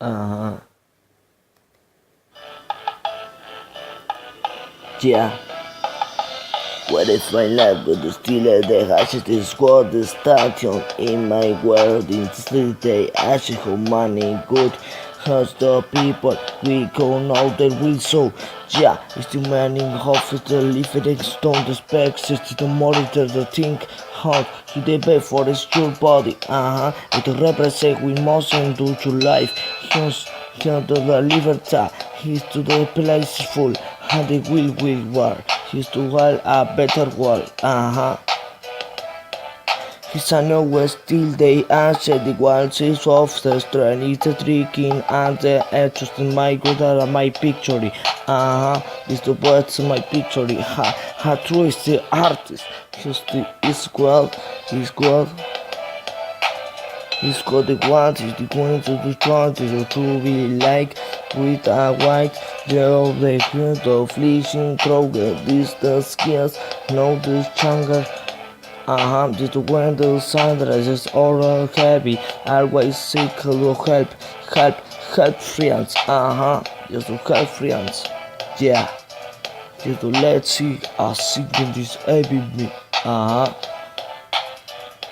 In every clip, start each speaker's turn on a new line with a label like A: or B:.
A: Uh-huh. Yeah. What is my life but the still the hashes the squad the station in my world in the street they ashes how money good has the people we go now that we so yeah it's the man in hospital living stone the specs it's the monitor the think how he they pay for his your body it represent we mustn't do to life he's to the liberty he's to the peaceful and the will war he's to world a better world his another still they answer the ones is of the strand it's a tricking and the actress in my good my picture is the words my picture ha true is the artist is good he's good he's got the one is the going to the front is to be like with a white gel the print of fleashing progress this the skills no the stronger just when the sunrise is all heavy, always seek help, help friends, just to help friends, yeah, just to let's see us singing this every me,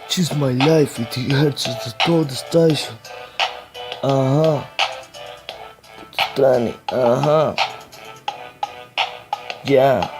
A: she's my life, it hurts at the third station, uh treeny, yeah.